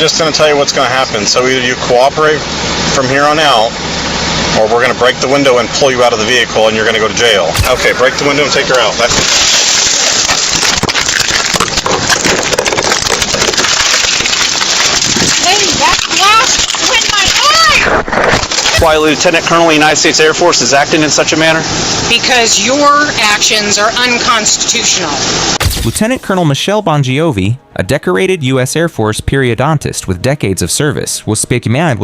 Just going to tell you what's going to happen. So either you cooperate from here on out, or we're going to break the window and pull you out of the vehicle and you're going to go to jail. Okay, break the window and take her out. Hey, that glass went my eye! Why Lieutenant Colonel of the United States Air Force is acting in such a manner? Because your actions are unconstitutional. Lieutenant Colonel Michelle Bongiovi, a decorated U.S. Air Force periodontist with decades of service, was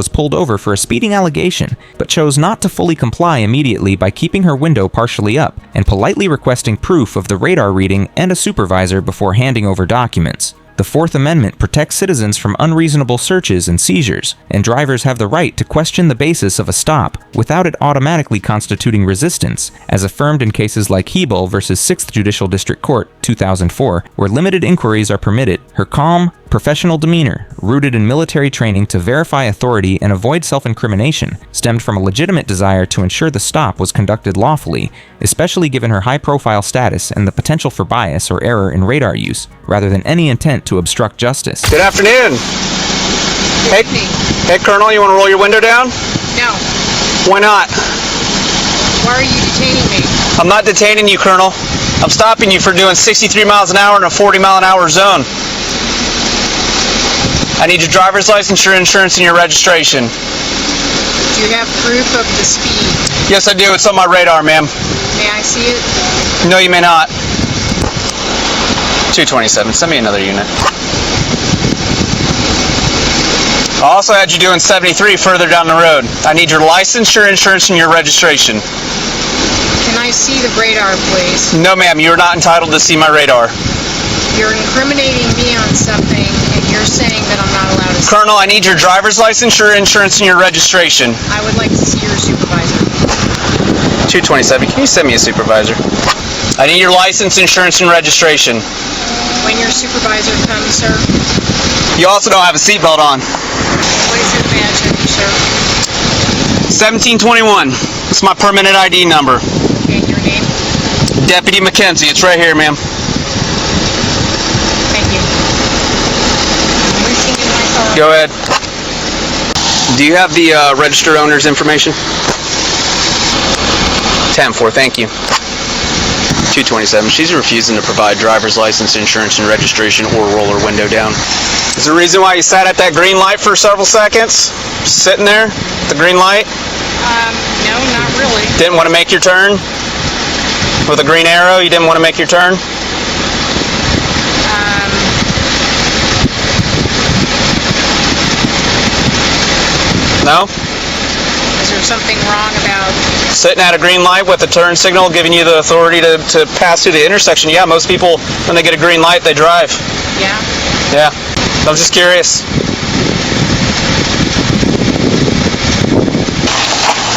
pulled over for a speeding allegation, but chose not to fully comply immediately by keeping her window partially up and politely requesting proof of the radar reading and a supervisor before handing over documents. The Fourth Amendment protects citizens from unreasonable searches and seizures, and drivers have the right to question the basis of a stop without it automatically constituting resistance, as affirmed in cases like Hebel v. 6th Judicial District Court, 2004, where limited inquiries are permitted. Her calm, professional demeanor, rooted in military training to verify authority and avoid self-incrimination, stemmed from a legitimate desire to ensure the stop was conducted lawfully, especially given her high-profile status and the potential for bias or error in radar use, rather than any intent to obstruct justice. Good afternoon. Hey, Colonel, you want to roll your window down? No. Why not? Why are you detaining me? I'm not detaining you, Colonel. I'm stopping you for doing 63 miles an hour in a 40-mile-an-hour zone. I need your driver's license, your insurance, and your registration. Do you have proof of the speed? Yes, I do. It's on my radar, ma'am. May I see it? No, you may not. 227. Send me another unit. I also had you doing 73 further down the road. I need your license, your insurance, and your registration. Can I see the radar, please? No, ma'am. You're not entitled to see my radar. You're incriminating me on something, and you're saying that I'm not allowed to see. Colonel, I need your driver's license, your insurance, and your registration. I would like to see your supervisor. 227. Can you send me a supervisor? I need your license, insurance, and registration. When your supervisor comes, sir. You also don't have a seatbelt on. What is your badge number, sir? 1721. It's my permanent ID number. And your name? Deputy McKenzie. It's right here, ma'am. Thank you. I'm reaching in my car. Go ahead. Do you have the registered owner's information? 10-4, thank you. 227. She's refusing to provide driver's license, insurance, and registration or roll her window down. Is there a reason why you sat at that green light for several seconds? Sitting there at the green light? No, not really. Didn't want to make your turn? With a green arrow, you didn't want to make your turn? No? Is there something wrong about... Sitting at a green light with a turn signal giving you the authority to pass through the intersection. Yeah, most people, when they get a green light, they drive. Yeah? Yeah. I was just curious.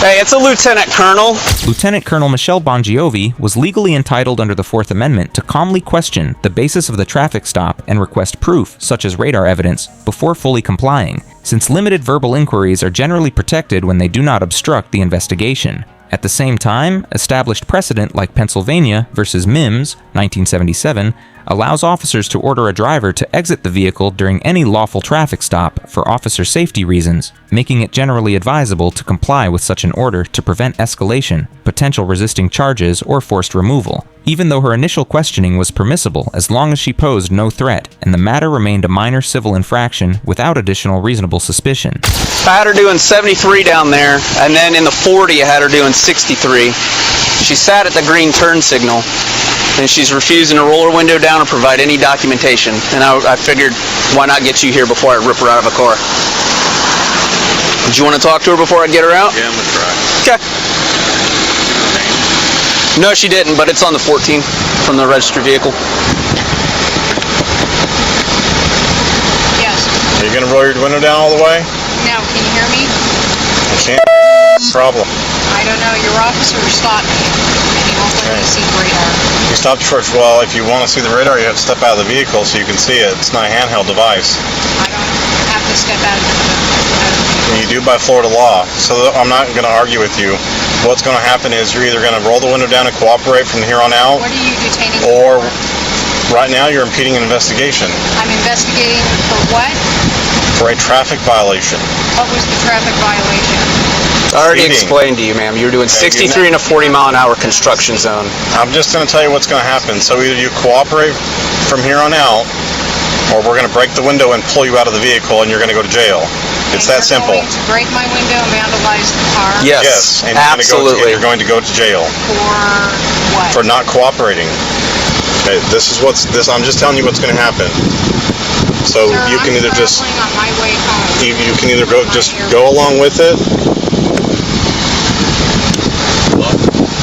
Hey, it's a Lieutenant Colonel. Lieutenant Colonel Michelle Bongiovi was legally entitled under the Fourth Amendment to calmly question the basis of the traffic stop and request proof, such as radar evidence, before fully complying, since limited verbal inquiries are generally protected when they do not obstruct the investigation. At the same time, established precedent like Pennsylvania versus Mims, 1977, allows officers to order a driver to exit the vehicle during any lawful traffic stop for officer safety reasons, making it generally advisable to comply with such an order to prevent escalation, potential resisting charges, or forced removal, even though her initial questioning was permissible as long as she posed no threat and the matter remained a minor civil infraction without additional reasonable suspicion. I had her doing 73 down there, and then in the 40 I had her doing 63. She sat at the green turn signal, and she's refusing to roll her window down or provide any documentation. And I figured, why not get you here before I rip her out of a car? Did you want to talk to her before I get her out? Yeah, I'm gonna try. Okay. No, she didn't, but it's on the 14 from the registered vehicle. Yes. Are you gonna roll your window down all the way? No, can you hear me? I can't. Problem. I don't know. Your officer stopped me, and he won't let me see the radar. You stopped first. Well, if you want to see the radar, you have to step out of the vehicle so you can see it. It's not a handheld device. I don't have to step out of the vehicle. You do by Florida law. So I'm not going to argue with you. What's going to happen is you're either going to roll the window down and cooperate from here on out. What are you detaining? Or right now you're impeding an investigation. I'm investigating for what? for a traffic violation. What was the traffic violation? I already Speeding. explained to you, ma'am. You were doing 63 in a 40-mile-an-hour construction zone. I'm just going to tell you what's going to happen. So either you cooperate from here on out, or we're going to break the window and pull you out of the vehicle and you're going to go to jail. It's that simple. You're going to break my window and vandalize the car? Yes, And absolutely. you're going to go to jail For what? for not cooperating. Okay, I'm just telling you what's going to happen. So Sir, you can I'm either just traveling on my way home. you can either go along with it.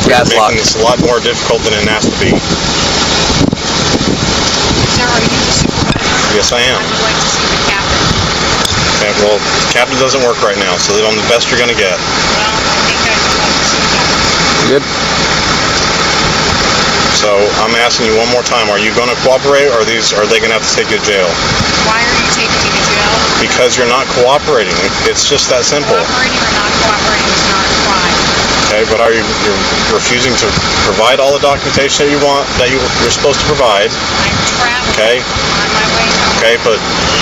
Gas Making lock. this a lot more difficult than it has to be. Sir, are you the supervisor? Yes, I am. I would like to see the captain. Okay, well, captain doesn't work right now, so I'm the best you're going to get. Well, I think I would like to see the captain. Good. So I'm asking you one more time: are you going to cooperate, or are they going to have to take you to jail? Why are you taking me to jail? Because you're not cooperating. It's just that simple. Cooperating or not cooperating is not a crime. Okay, but you're refusing to provide all the documentation that you're supposed to provide? I'm traveling Okay. on my way home. Okay, but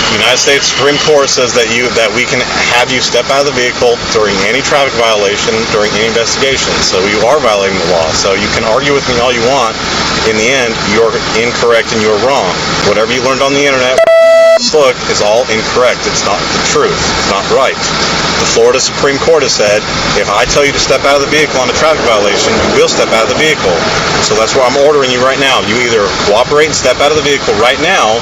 the United States Supreme Court says that we can have you step out of the vehicle during any traffic violation, during any investigation. So you are violating the law. So you can argue with me all you want. In the end, you're incorrect and you're wrong. Whatever you learned on the internet book is all incorrect. It's not the truth. It's not right. The Florida Supreme Court has said, if I tell you to step out of the vehicle on a traffic violation, you will step out of the vehicle. So that's why I'm ordering you right now. You either cooperate and step out of the vehicle right now,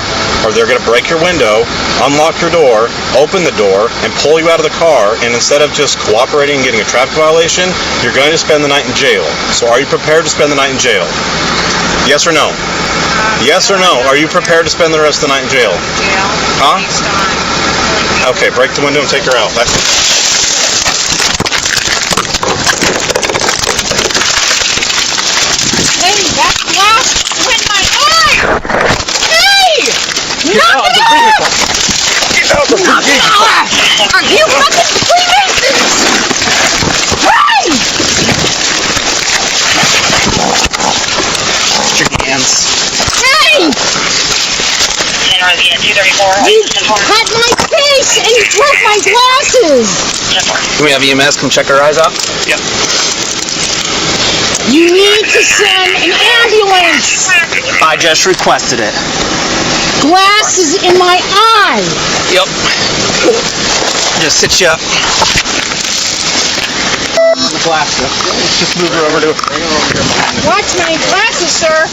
or they're going to break your window, unlock your door, open the door, and pull you out of the car. And instead of just cooperating and getting a traffic violation, you're going to spend the night in jail. So are you prepared to spend the night in jail? Yes or no? Yes or no? Are you prepared to spend the rest of the night in jail? Jail. Huh? Based on Okay, break the window and take her out. Hey, that glass went in my eye! Hey! Knock it off! Knock it off! Are you fucking Freemasons? Hey! Put your hands. Hey! You cut my face and you broke my glasses! Can we have EMS come check our eyes out? Yep. You need to send an ambulance! I just requested it. Glasses in my eye! Yep. Just sit you up. Just move her over to Watch my glasses, sir!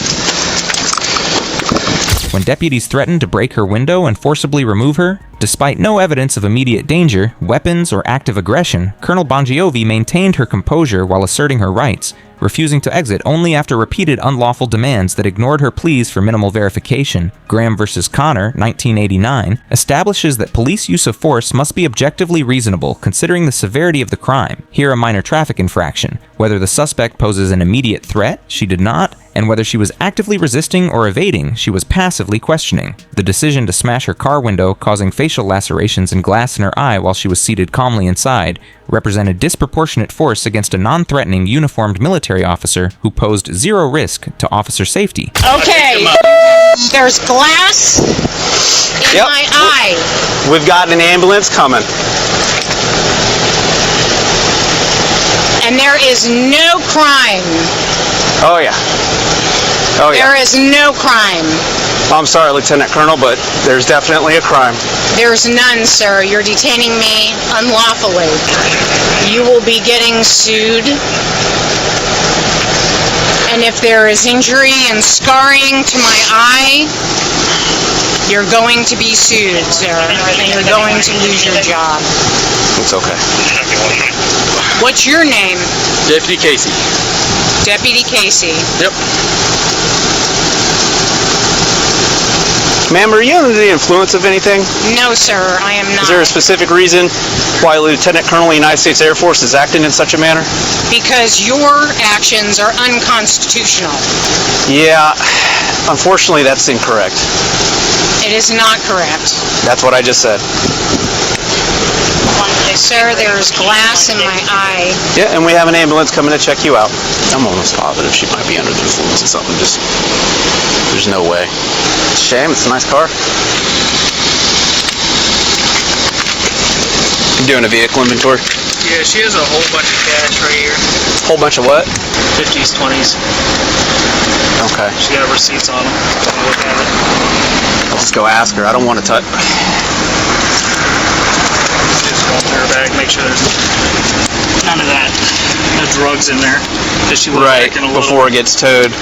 When deputies threatened to break her window and forcibly remove her, despite no evidence of immediate danger, weapons, or active aggression, Colonel Bongiovi maintained her composure while asserting her rights, refusing to exit only after repeated unlawful demands that ignored her pleas for minimal verification. Graham v. Connor, 1989, establishes that police use of force must be objectively reasonable considering the severity of the crime, here a minor traffic infraction, whether the suspect poses an immediate threat, she did not, and whether she was actively resisting or evading, she was passively questioning. The decision to smash her car window, causing facial lacerations and glass in her eye while she was seated calmly inside, represented disproportionate force against a non-threatening uniformed military officer who posed zero risk to officer safety. Okay, there's glass in Yep. my eye. We've got an ambulance coming. And there is no crime. Oh yeah. Oh yeah. There is no crime. I'm sorry, Lieutenant Colonel, but there's definitely a crime. There's none, sir. You're detaining me unlawfully. You will be getting sued. And if there is injury and scarring to my eye, you're going to be sued, sir. And you're going to lose your job. It's okay. What's your name? Deputy Casey. Deputy Casey. Yep. Ma'am, are you under the influence of anything? No, sir, I am not. Is there a specific reason why Lieutenant Colonel of the United States Air Force is acting in such a manner? Because your actions are unconstitutional. Yeah, unfortunately that's incorrect. It is not correct. That's what I just said. Sir, there's glass in my eye. Yeah, and we have an ambulance coming to check you out. I'm almost positive she might be under the influence of something. There's no way. Shame, it's a nice car. Doing a vehicle inventory. Yeah, she has a whole bunch of cash right here. Whole bunch of what? 50s, 20s. Okay. She got receipts on them. Look at it. I'll just go ask her. I don't want to touch. Just going through her bag, make sure there's none of that. No drugs in there. Does she look Right, back in a little? before it gets towed.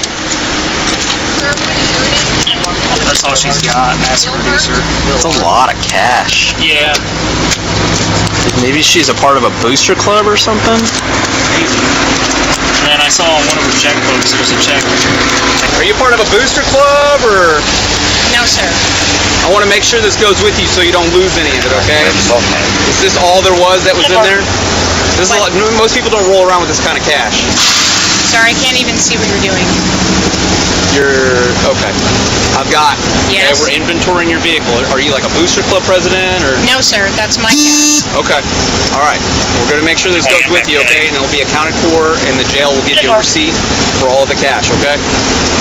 That's all she's got, master producer. That's a lot of cash. Yeah. Maybe she's a part of a booster club or something? Maybe. And then I saw on one of her checkbooks, there's a check. Are you part of a booster club, or? No, sir. I want to make sure this goes with you so you don't lose any of it, okay? Is this all there was that was in there? This is a lot, most people don't roll around with this kind of cash. Sorry, I can't even see what you're doing. Okay. I've got. Yes. Okay, we're inventorying your vehicle. Are you like a booster club president, or? No, sir, that's my cash. Okay. All right. We're going to make sure this goes with you, okay? And it'll be accounted for, and the jail will give you a receipt for all of the cash, okay?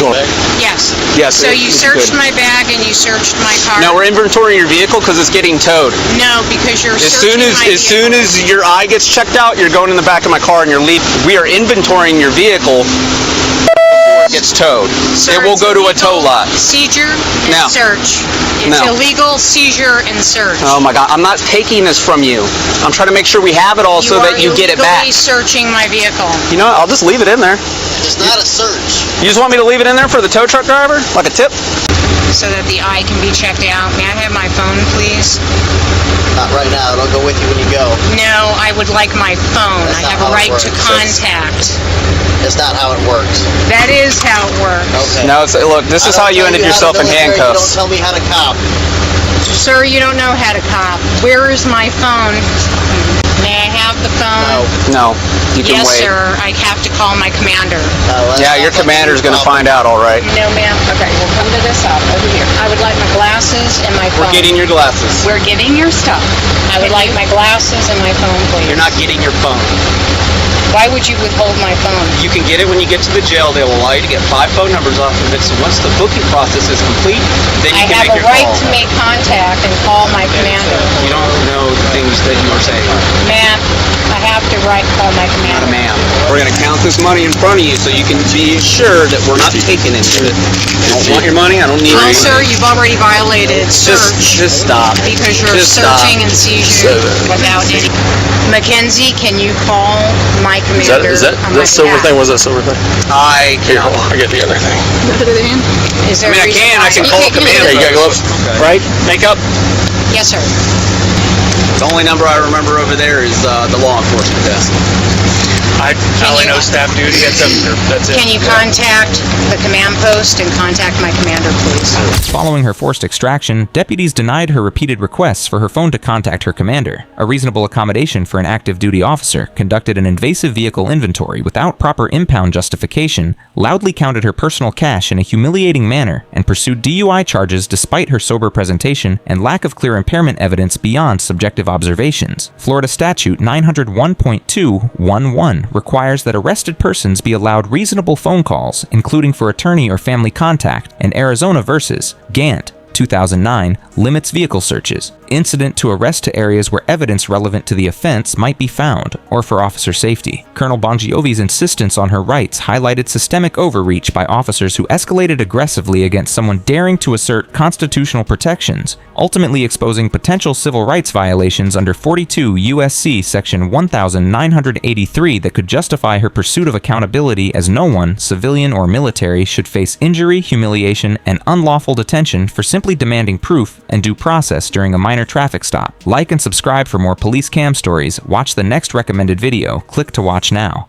Okay. Yes. Yes. So you it's searched good. my bag and you searched my car? No, we're inventorying your vehicle because it's getting towed. No, because you're As searching my soon vehicle. as your eye gets checked out, you're going in the back of my car and you're leaving. We are inventorying your vehicle before it gets towed. Sir, It will it's go to a tow illegal lot. Seizure and No. search. It's No. illegal seizure and search. Oh my God! I'm not taking this from you. I'm trying to make sure we have it all so that you get it back. You are illegally searching my vehicle. You know what? I'll just leave it in there. It's not a search. You just want me to leave it in there for the tow truck driver, like a tip? So that the eye can be checked out. May I have my phone, please? Not right now. It'll go with you when you go. No, I would like my phone. That's I not have a how it right to works. contact. It's not how it works. That is how it works. Okay. No, look, this is how you ended yourself in handcuffs. You don't tell me how to cop. Sir, you don't know how to cop. Where is my phone? May I have the phone? No. No, you can Yes, wait. sir. I have to call my commander. Yeah, your commander's going to find out, all right. No, ma'am. Okay, we'll come to this up over here. I would like my glasses and my phone. We're getting your glasses. We're getting your stuff. I would like my glasses and my phone, please. You're not getting your phone. Why would you withhold my phone? You can get it when you get to the jail. They will allow you to get 5 phone numbers off of it. So once the booking process is complete, then you I can have make a your right call. to make contact and call my commander. You don't know the things that you are saying. Ma'am, I have to call my Not commander. a ma'am. We're going to count this money in front of you so you can be sure that we're not taking any of it. I don't want your money. I don't need Well, it. sir, you've already violated search Just stop. because you're Just stop. searching and seizure without any. Mackenzie, can you call my commander? on my behalf? Was that silver thing? I Here, can't. hold on, I get the other thing. Is there I mean, a I reason can. why- I can You call can't- commander. Hey, you got gloves? Right? Makeup? Yes, sir. The only number I remember over there is the law enforcement desk. I only know staff duty. That's it. Can you contact the command post and contact my commander, please? Following her forced extraction, deputies denied her repeated requests for her phone to contact her commander. A reasonable accommodation for an active duty officer conducted an invasive vehicle inventory without proper impound justification, loudly counted her personal cash in a humiliating manner, and pursued DUI charges despite her sober presentation and lack of clear impairment evidence beyond subjective observations. Florida Statute 901.211 requires that arrested persons be allowed reasonable phone calls, including for attorney or family contact, and Arizona versus Gant 2009 limits vehicle searches, incident to arrest to areas where evidence relevant to the offense might be found, or for officer safety. Colonel Bongiovi's insistence on her rights highlighted systemic overreach by officers who escalated aggressively against someone daring to assert constitutional protections, ultimately exposing potential civil rights violations under 42 U.S.C. section 1983 that could justify her pursuit of accountability, as no one, civilian or military, should face injury, humiliation, and unlawful detention for simply demanding proof and due process during a minor traffic stop. Like and subscribe for more police cam stories. Watch the next recommended video. Click to watch now.